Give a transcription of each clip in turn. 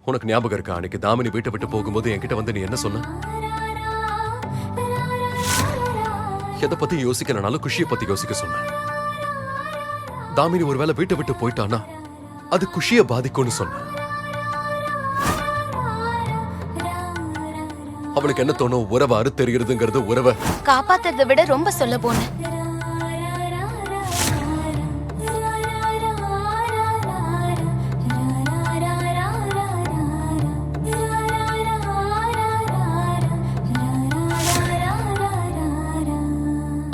உனக்கு ஞாபகம் இருக்கா அன்னைக்கு தாமினி வீட்டை விட்டு போகும்போது என்கிட்ட வந்து நீ என்ன சொன்ன? எதை பத்தி யோசிக்கலனாலும் குஷியை பத்தி யோசிக்க சொன்ன. தாமினி ஒருவேளை வீட்டை விட்டு போயிட்டானா அது குஷியை பாதிக்கும்னு சொன்ன. அவளுக்கு என்ன தோணும்? உறவை அறுத்தெறிகிறதுங்கிறது உறவை காப்பாத்துறதை விட ரொம்ப சொல்ல போனேன்.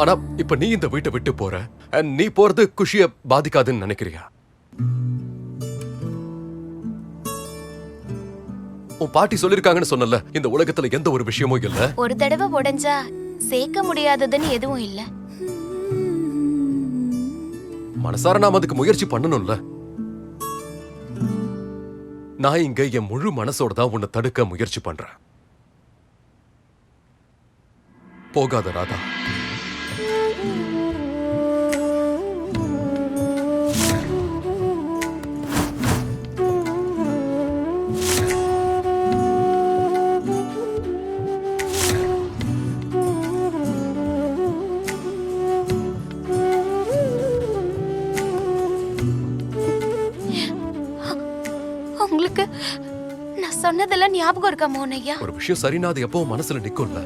ஆனா இப்ப நீ இந்த வீட்டை விட்டு போற, நீ போறது குஷிய பாதிக்காதுன்னு நினைக்கிறியா? உன் பாட்டி சொல்லிருக்காங்கன்னு சொன்னல, இந்த உலகத்துல எந்த ஒரு விஷயமும் இல்ல, ஒரு தடவை உடைஞ்சா சேர்க்க முடியாததுன்னு எதுவும் இல்ல. மனசார நாம அதுக்கு முயற்சி பண்ணணும்ல. நான் இங்க என் முழு மனசோட தான் உன்னை தடுக்க முயற்சி பண்றேன். போகாத ராதா. உங்களுக்கு நான் சொன்னதெல்லாம் ஞாபகம் இருக்கா மோனையா? ஒரு விஷயம் சரினா அது எப்பவும் மனசுல நிக்கும்ல.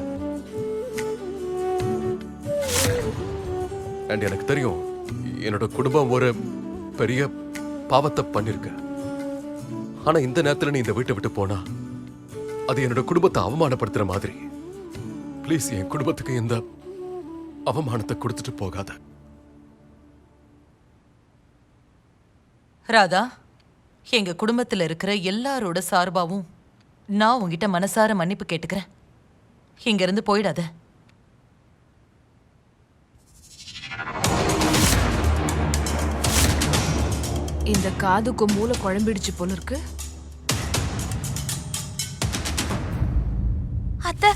அண்ட் எனக்கு தெரியும் என்னோட குடும்பம் ஒரு பெரிய பாவத்தை பண்ணிருக்க. ஆனா இந்த நேரத்துல நீ இந்த வீட்டை விட்டு போனா அது என்னோட குடும்பத்தை அவமானப்படுத்துற மாதிரி. ப்ளீஸ் என் குடும்பத்துக்கு இந்த அவமானத்தை கொடுத்துட்டு போகாத. ராதா, எங்க குடும்பத்துல இருக்கிற எல்லாரோட சார்பாவும் நான் உங்ககிட்ட மனசார மன்னிப்பு கேட்டுக்கிறேன். இங்க இருந்து போயிடாத. இந்த காதுக்கு மூளை குழம்பிடுச்சு போல இருக்கு. அத்தை,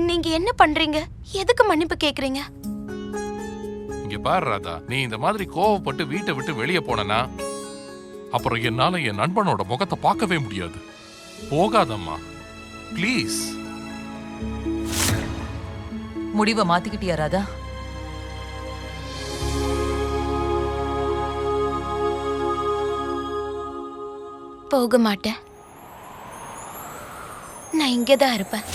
நீங்க என்ன பண்றீங்க? எதுக்கு மன்னிப்பு கேக்குறீங்க? இங்க பாரு ராதா, நீ இந்த மாதிரி கோவப்பட்டு வீட்டை விட்டு வெளியே போனனா அப்புறம் என்னால என் நண்பனோட முகத்தை பார்க்கவே முடியாது. போகாதம்மா ப்ளீஸ். முடிவை மாத்திக்கிட்டியா ராதா? போக மாட்டேன். நான் இங்கதான் இருப்பேன்.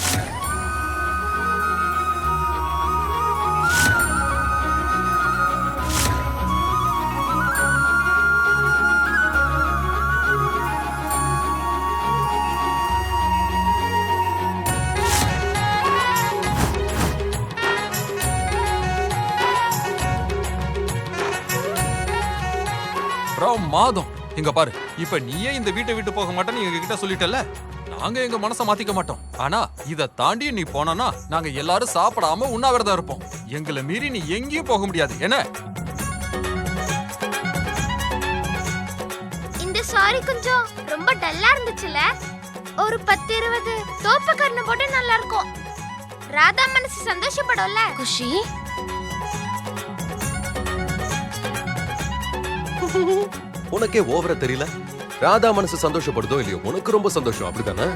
மாதம் இங்க பாரு, இப்ப நீயே இந்த வீட்டை விட்டு போக மாட்டேன்னு எங்க கிட்ட சொல்லிட்டல. நாங்க எங்க மனசை மாத்திக்க மாட்டோம். ஆனா இத தாண்டி நீ போனா நாங்க எல்லாரும் சாப்பிடாம உண்ணாவிரதம் இருப்போம். எங்களை மீறி நீ எங்கேயும் போக முடியாது. என்ன இந்த சாரி கொஞ்சம் ரொம்ப டல்லா இருந்துச்சுல. ஒரு 10-20 தோப்பு கண்ணு போட்டு நல்லா இருக்கும். ராதா மனசு சந்தோஷப்படும்ல. குஷி, உனக்கே ஓவரா தெரியல? ராதா மனசு சந்தோஷப்படுதோ இல்லையோ, உனக்கு ரொம்ப சந்தோஷம், அப்படித்தானே?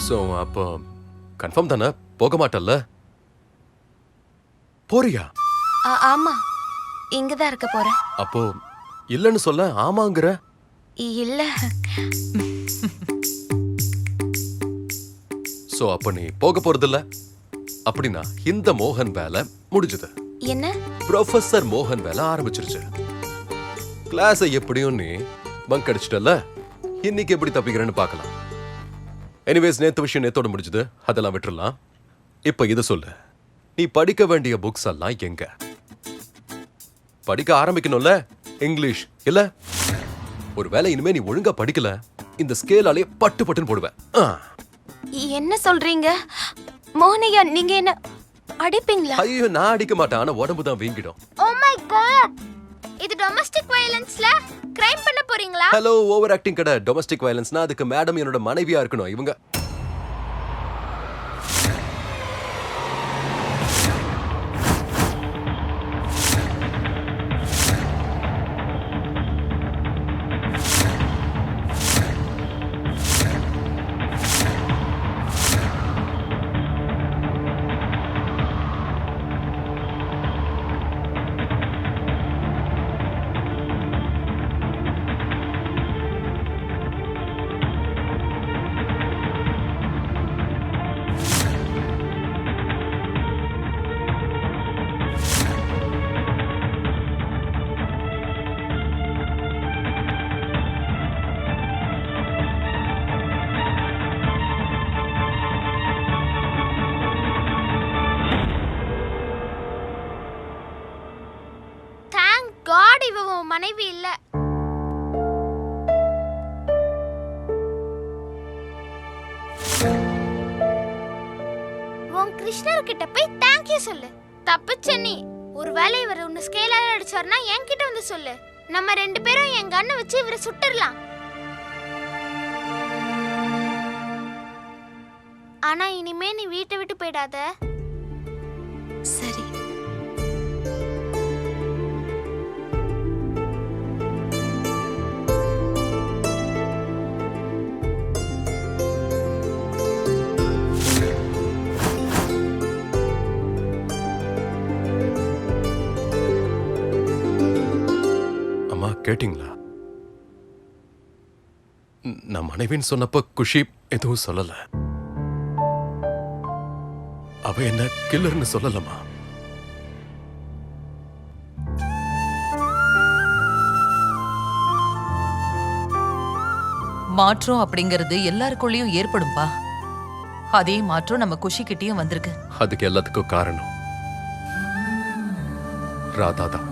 சோ அப்போ கன்ஃபார்ம் தானே? போக மாட்டல்ல? போறியா? ஆமா, இங்கதான் இருக்க போறேன். அப்போ இல்லன்னு சொல்ல ஆமாங்கற? இல்ல. சோ அப்ப நீ போக போறதில்ல? அப்படின்னா இந்த மோகன் வேலை முடிஞ்சது. என்ன? ப்ரொஃபசர் மோகன் வேலை ஆரம்பிச்சிருச்சு. கிளாஸை எப்படியும் நீ பங்க் அடிச்சிட்டல, இன்னைக்கு எப்படி தப்பிக்கிறேன்னு பார்க்கலாம். எனிவேஸ், நேத்து விஷயம் நேத்தோட முடிஞ்சது, அதெல்லாம் விட்டுறலாம். இப்ப இதை சொல்லு, நீ படிக்க வேண்டிய புக்ஸ் எல்லாம் எங்க? படிக்க ஆரம்பிக்கணும்ல, இங்கிலீஷ் இல்ல? ஒருவேளை இனிமே நீ ஒழுங்கா படிக்கல, இந்த ஸ்கேலாலே பட்டு பட்டுன்னு போடுவேன். என்ன சொல்றீங்க மோனையா? நீங்க என்ன அடிப்பீங்களா? ஐயோ, நான் அடிக்க மாட்டேன், ஆனா உடம்பு தான் வீங்கிடும். ஓ மை காட், இது டொமஸ்டிக் வயலன்ஸ்ல கிரைம் பண்ண போறீங்களா? ஹலோ, ஓவர் ஆக்டிங் கடை. டொமஸ்டிக் வயலன்ஸ்னா அதுக்கு மேடம் என்னோட மனைவியா இருக்கணும். இவங்க இவ உன் மனைவி இல்ல. உன் கிருஷ்ணர்கிட்ட போய் தேங்க்யூ சொல்லு. தப்பிச்ச நீ. ஒருவேளை இவர் உன்னை ஸ்கேலால அடிச்சாருன்னா என்கிட்ட வந்து சொல்லு. நம்ம 2 பேரும் என் கண்ணை வச்சு இவரை சுட்டுடலாம். ஆனா இனிமே நீ வீட்டை விட்டு போயிடாத. சரி. அம்மா கேட்டிங்களா? நான் மனைவின்னு சொன்னப்ப குஷி எதுவும் சொல்லல. அவ என்ன கில்லர்னு சொல்லலமா. மாற்றம் அப்படிங்கிறது எல்லாருக்குள்ளேயும் ஏற்படும்பா. அதே மாற்றம் நம்ம குஷிக்கிட்டயும் வந்திருக்கு. அதுக்கு எல்லாத்துக்கும் காரணம் ராதா தான்.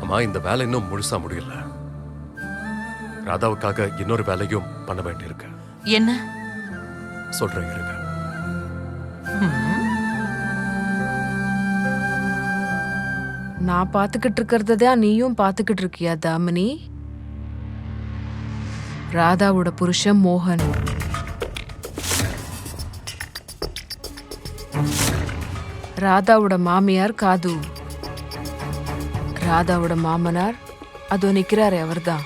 அம்மா, இந்த வேலை இன்னும் முழுசா முடியல. ராதாவுக்காக இன்னொரு வேலையும் பண்ண வேண்டியிருக்கு. என்ன சொல்றேன் இருங்க. நான் பாத்துக்கிட்டு இருக்கிறதான் நீயும் பாத்துக்கிட்டு இருக்கியா தாமினி? ராதாவோட புருஷன் மோகன். ராதாவோட மாமியார் காது. ராதாவோட மாமனார் அதோ நிக்கிறாரே அவர்தான்.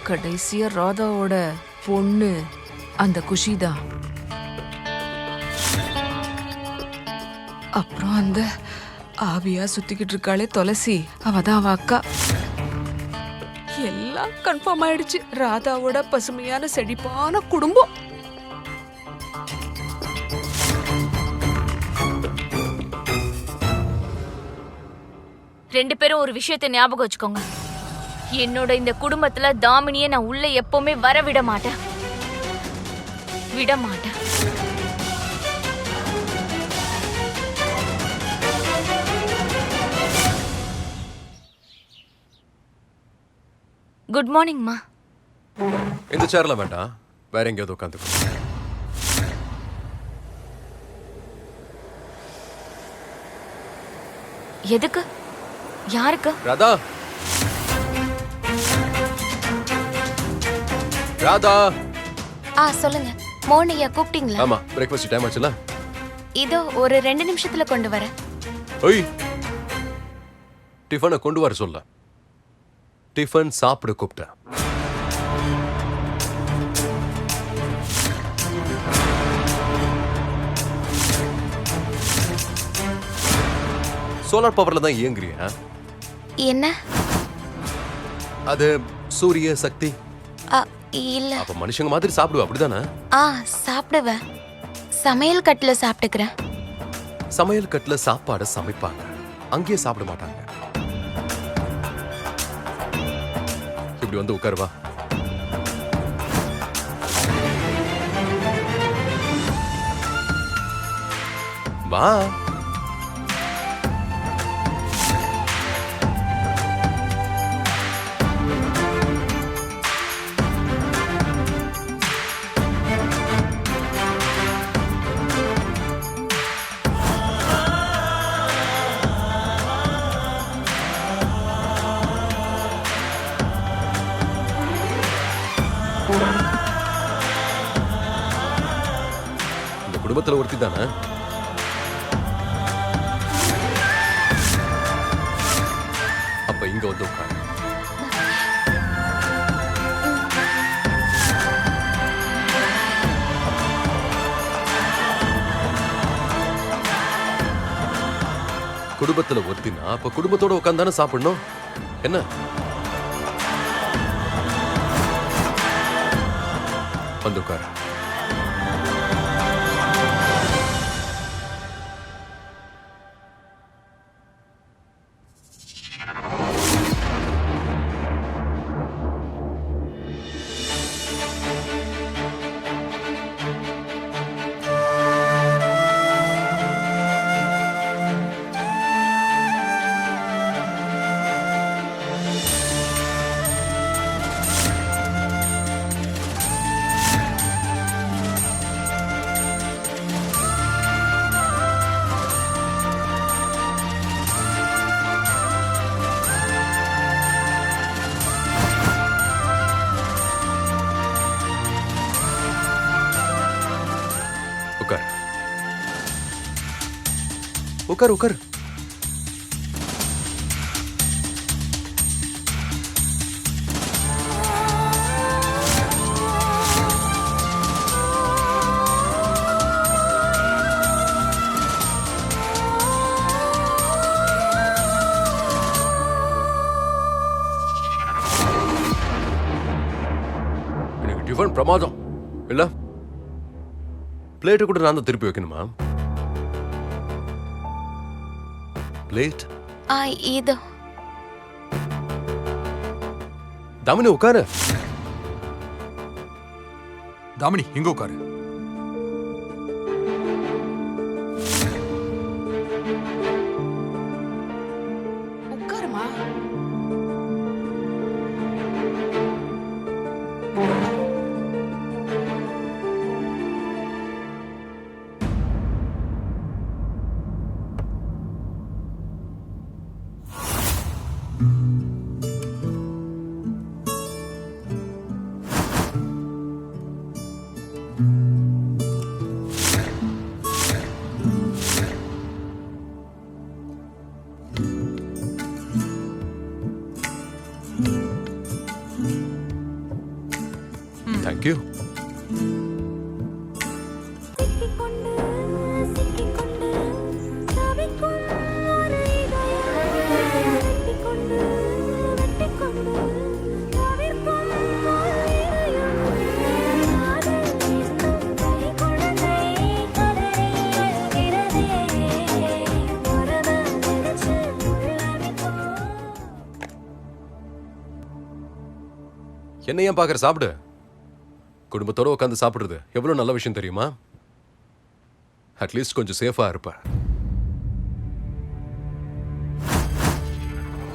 கடைசியா ராதாவோட பொண்ணு அந்த குஷிதான். அப்புறம் அந்த ஆவியா சுத்திக்கிட்டு இருக்காளே துளசி, அவதான் அவ அக்கா. எல்லாம் கன்ஃபார்ம் ஆயிடுச்சு. ராதாவோட பசுமையான செழிப்பான குடும்பம். ரெண்டு பேரும் ஒரு விஷயத்தை ஞாபகம் வச்சுக்கோங்க. என்னோட இந்த குடும்பத்துல தாமினியை நான் உள்ள எப்பவுமே வர விட மாட்டேன். விட மாட்டேன். குட் மார்னிங்மா. இந்த சேர்ல வேண்டாம், வேற எங்கேயாவது உட்காந்துக்கோ. எதுக்கு? யாருக்கு? ராதா, ராதா. சொல்லுங்க. மோனியா கூப்பிட்டீங்களா? ஆமா, பிரேக்ஃபாஸ்ட் டைம் ஆச்சுல. இதோ ஒரு 2 நிமிஷத்துல கொண்டு வரேன். ஓய், டிஃபனை கொண்டு வர சொல்ல. டிஃபன் சாப்பிட கூப்பிட்டேன். சோலார் பவர்ல தான் இயங்குறியா? என்ன? அது சூரிய சக்தி. இல்ல. அப்ப மனுஷங்க மாதிரி சாப்பிடுவ, அப்படிதானே? சாப்பிடுவேன். சமையல் கட்டுல சாப்பிட்டுக்கிறேன். சமையல் கட்டுல சாப்பாடு சமைப்பாங்க, அங்கேயே சாப்பிட மாட்டாங்க. இப்படி வந்து உட்காருவா. வா. இந்த குடும்பத்துல ஒருத்தி தானே? அப்ப இங்க வந்து உட்காரு. குடும்பத்துல ஒருத்தினா அப்ப குடும்பத்தோட உட்கார்ந்தானே சாப்பிடணும். என்ன? வந்து உட்காரு. உட்காரு உட்காரு. எனக்கு டிஃபன் பிரமாதம் இல்ல? பிளேட்டு கூட நான் தான் திருப்பி வைக்கணுமா? பிளேட் இது தாமினி உட்காரு. தாமினி இங்க உட்காரு. உட்காருமா. தேங்க்யூ. என்ன ஏன் பாக்குற? சாப்பிடு. குடும்பத்தோட உட்காந்து சாப்பிடுறது எவ்வளவு நல்ல விஷயம் தெரியுமா? அட்லீஸ்ட் கொஞ்சம் சேஃபா இருப்ப.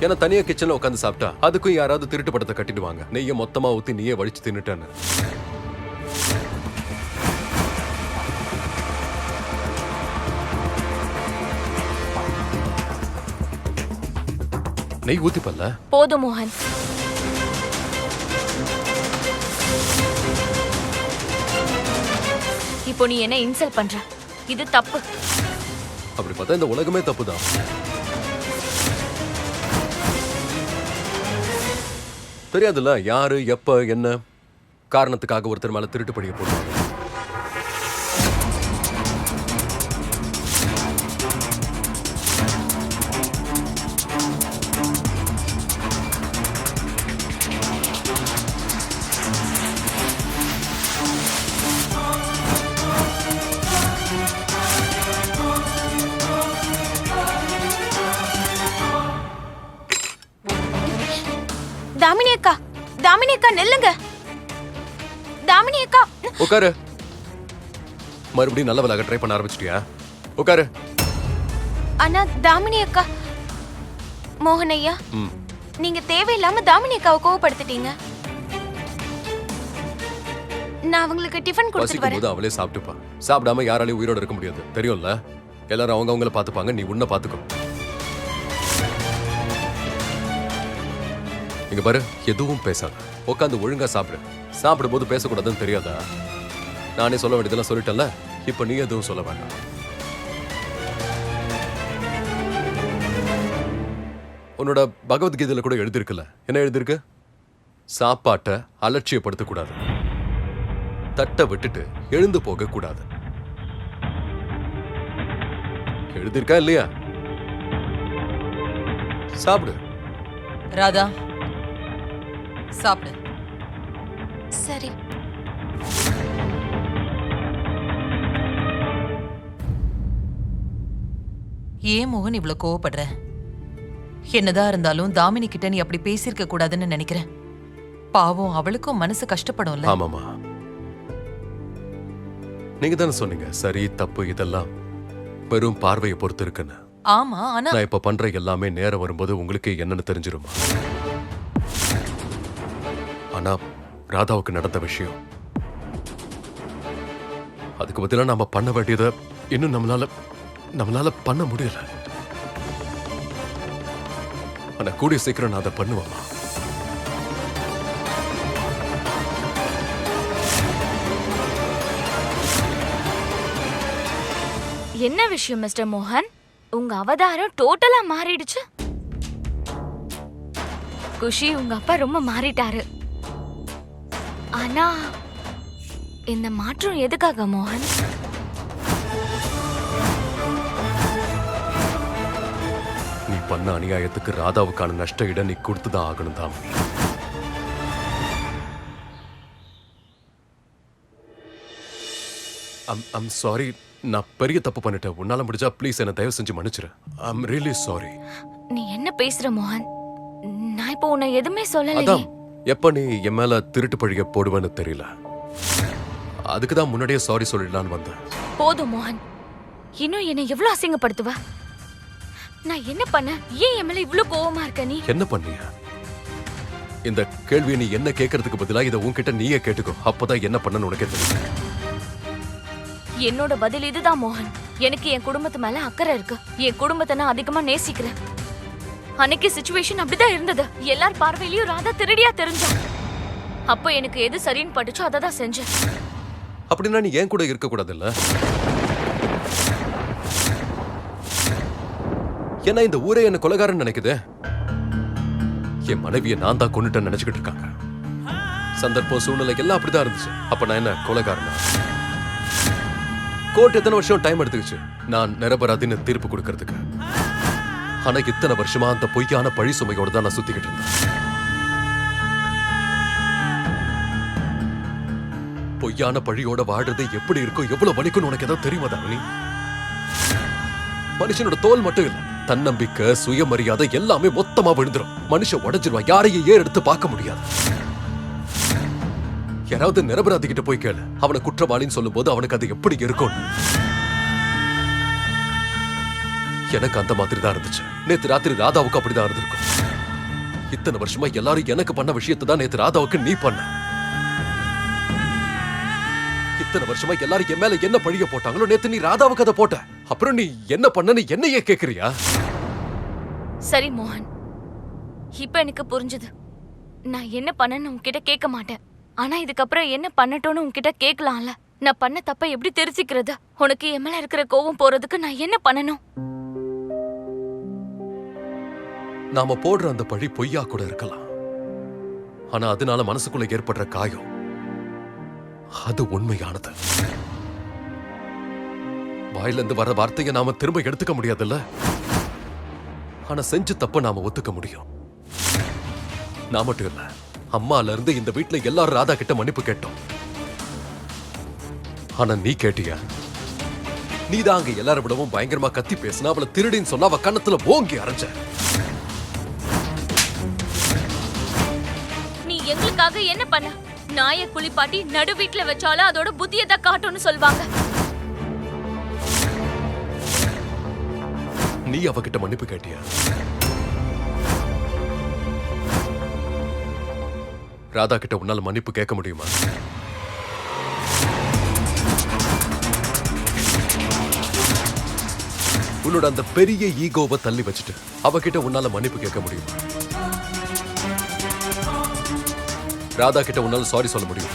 ஏன்னா தனியா கிச்சன்ல உட்காந்து சாப்பிட்டா அதுக்கும் யாராவது திருட்டு படத்தை கட்டிடுவாங்க. நெய்ய மொத்தமா ஊத்தி நீயே வடிச்சு தின்னுட்டேன்னு. நெய் ஊத்திப்பல்ல? போதும் மோகன். இப்போ நீ என்ன இன்சல்ட் பண்ற? இது தப்பு. அப்படி பார்த்தா இந்த உலகமே தப்புதான். தெரியாதுல்ல யாரு எப்ப என்ன காரணத்துக்காக ஒருத்தர் மேல திருட்டு பழிய போடுவாங்க. தாமினி அக்கா நெல்லுங்க. தாமினி அக்கா உட்காரு. மறுபடியும் நல்ல விளையாட ட்ரை பண்ண ஆரம்பிச்சிட்டியா? உட்காரு. அண்ணா தாமினி அக்கா. மோகன் ஐயா, நீங்க தேவையில்லாம தாமினி அக்காவை கோவப்படுத்திட்டீங்க. நான் அவங்களுக்கு டிஃபன் கொடுத்துட்டு வரேன். போது அவளே சாப்பிட்டுப்பா. சாப்பிடாம யாராலையும் உயிரோட இருக்க முடியாது தெரியும்ல. எல்லாரும் அவங்க அவங்கள பாத்துப்பாங்க. நீ உன்னை பாத்துக்கோ. இங்க பாரு, எதுவும் பேசாத. உட்காந்து ஒழுங்கா சாப்பிடு. சாப்பிடும் போது பேசக்கூடாதுன்னு தெரியாதா? நானே சொல்ல வேண்டியதெல்லாம் சொல்லிட்டேன்ல. இப்ப நீ எதுவும் சொல்ல வேண்டாம். உன்னோட பகவத்கீதையில கூட எழுதிருக்குல்ல. என்ன எழுதிருக்கு? சாப்பாட்டை அலட்சியப்படுத்த கூடாது, தட்டை விட்டுட்டு எழுந்து போக கூடாது. எழுதிருக்கா இல்லையா? சாப்பிடு. ராதா சாப்பிடு. சரி. ஏன் மோகன் இவ்வளவு கோவப்படுற? என்னதான் இருந்தாலும் தாமினி கிட்ட நீ அப்படி பேசியிருக்க கூடாதுன்னு நினைக்கிறேன். பாவம், அவளுக்கும் மனசு கஷ்டப்படும்ல. ஆமாமா, நீங்க தானே சொன்னீங்க சரி தப்பு இதெல்லாம் வெறும் பார்வையை பொறுத்து இருக்குன்னு. ஆமா, ஆனா நான் இப்ப பண்ற எல்லாமே நேரம் வரும்போது உங்களுக்கு என்னன்னு தெரிஞ்சிருமா? ஆனா ராதாவுக்கு நடந்த விஷயம், அதுக்கு பதிலா நாம பண்ண வேண்டியதை இன்னும் நம்மளால பண்ண முடியல. ஆனா கூடிய சீக்கிரம் நான் அதை பண்ணுவேன். என்ன விஷயம் மிஸ்டர் மோகன்? உங்க அவதாரம் டோட்டலா மாறிடுச்சு. குஷி, உங்க அப்பா ரொம்ப மாறிட்டாரு. ஆனா இந்த மாற்றம் எதுக்காக மோகன்? நீ பண்ண அநியாயத்துக்கு ராதாவுக்கான நஷ்ட இடம் நீ கொடுத்துதான் ஆகணும் தாமினி. ஐம் சாரி, நான் பெரிய தப்பு பண்ணிட்டேன். உன்னால முடிஞ்சா ப்ளீஸ் என்ன தயவு செஞ்சு மன்னிச்சிரு. I'm really sorry. நீ என்ன பேசுற மோகன்? நான் இப்போ உன்னை எதுவுமே சொல்லலையே. அதான் எப்ப நீ என் மேல திருட்டு பழிய போடுவேன்னு தெரியல. அதுக்கு தான் முன்னாடியே சாரி சொல்லிடலான்னு வந்தேன். போதும் மோகன், இன்னும் என்னை எவ்வளவு அசிங்கப்படுத்துவ? நான் என்ன பண்ண? ஏன் என் மேல இவ்ளோ கோவமா இருக்க நீ? என்ன பண்ணிய? இந்த கேள்வியை நீ என்ன கேட்கறதுக்கு பதிலா இதை உன்கிட்ட நீயே கேட்டுக்கோ. அப்பதான் என்ன பண்ணன்னு உனக்கே தெரியும். என்னோட பதில் இதுதான் மோகன். எனக்கு என் குடும்பத்து மேல அக்கறை இருக்கு. என் குடும்பத்தை நான் அதிகமா நேசிக்கிறேன். அன்னைக்கு சிச்சுவேஷன் அப்படிதான் இருந்தது. எல்லார் பார்வையிலயும் ராதா திருடியா தெரிஞ்சா. அப்ப எனக்கு எது சரின்னு பட்டுச்சோ அதை தான் செஞ்சேன். அப்படின்னா நீ ஏன் கூட இருக்க கூடாதுல்ல? ஏன்னா இந்த ஊரே என்ன கொலைகாரன் நினைக்குது. என் மனைவியை நான் தான் கொன்னுட்டேன்னு நினைச்சுக்கிட்டு இருக்காங்க. சந்தர்ப்பம் சூழ்நிலை எல்லாம் அப்படிதான் இருந்துச்சு. அப்ப நான் என்ன கொலைகாரனா? கோர்ட் எத்தனை வருஷம் டைம் எடுத்துக்கிச்சு நான் நிரபராதின்னு தீர்ப்பு கொடுக்கறதுக்கு. ஆனா இத்தனை வருஷமா அந்த பொய்யான பழி சுமையோட தான் நான் சுத்திக்கிட்டு இருந்தேன். பொய்யான பழியோட வாடுறது எப்படி இருக்கும், எவ்வளவு வலிக்கும்னு உனக்கு ஏதாவது தெரியுமா தாமினி? மனுஷனோட தோல் மட்டும் இல்ல, தன்னம்பிக்கை, சுயமரியாதை எல்லாமே மொத்தமா விழுந்துரும். மனுஷன் உடைஞ்சிருவா. யாரையும் ஏன் எடுத்து பார்க்க முடியாது. யாராவது நிரபராதி கிட்ட போய் கேளு, அவனை குற்றவாளின்னு சொல்லும் போது அவனுக்கு அது எப்படி இருக்கும். எனக்கு அந்த மாதிரி தான் இருந்துச்சு. நேத்து ராத்திரி ராதாவுக்கு அப்படிதான் இருந்திருக்கும். இத்தனை வருஷமா எல்லாரும் எனக்கு பண்ண விஷயத்தை தான் நேத்து ராதாவுக்கு நீ பண்ண. இத்தனை வருஷமா எல்லாரும் என் மேல என்ன பழிய போட்டாங்களோ நேத்து நீ ராதாவுக்கு அதை போட்ட. அப்புறம் நீ என்ன பண்ணன்னு என்னையே கேக்குறியா? சரி மோகன், இப்ப எனக்கு புரிஞ்சுது. நான் என்ன பண்ணேன்னு உன்கிட்ட கேட்க மாட்டேன். ஆனா இதுக்கப்புறம் என்ன பண்ணட்டோன்னு உன்கிட்ட கேட்கலாம்ல. நான் பண்ண தப்ப எப்படி தெரிஞ்சுக்கிறது? உனக்கு என் மேல இருக்கிற கோவம் போறதுக்கு நான் என்ன பண்ணணும்? நாம போடுற அந்த பழி பொய்யா கூட இருக்கலாம். ஆனா அதனால மனசுக்குள்ள ஏற்படுற காயம் அது உண்மையானது. வாயிலிருந்து வர வார்த்தையை நாம திரும்ப எடுத்துக்க முடியாதுல்ல. ஆனா செஞ்ச தப்ப நாம ஒத்துக்க முடியும். நான் மட்டும் இல்ல, அம்மால இருந்து இந்த வீட்டுல எல்லாரும் ராதா கிட்ட மன்னிப்பு கேட்டோம். ஆனா நீ கேட்டியா? நீதான் அங்க எல்லாரும் விடவும் பயங்கரமா கத்தி பேசினா. அவளை திருடின்னு சொன்னா அவ கண்ணத்துல ஓங்கி அரைஞ்ச. நீ எங்களுக்காக என்ன பண்ண? நாயை குளிப்பாட்டி நடு வீட்டுல வச்சாலும் அதோட புத்தியை தான் காட்டும்னு சொல்வாங்க. நீ அவகிட்ட மன்னிப்பு கேட்டியா? ராதா கிட்ட உன்னால மன்னிப்பு கேட்க முடியுமா? உன்னோட அந்த பெரிய ஈகோவை தள்ளி வச்சுட்டு அவகிட்ட உன்னால மன்னிப்பு கேட்க முடியுமா? ராதா கிட்ட உன்னால சாரி சொல்ல முடியும்?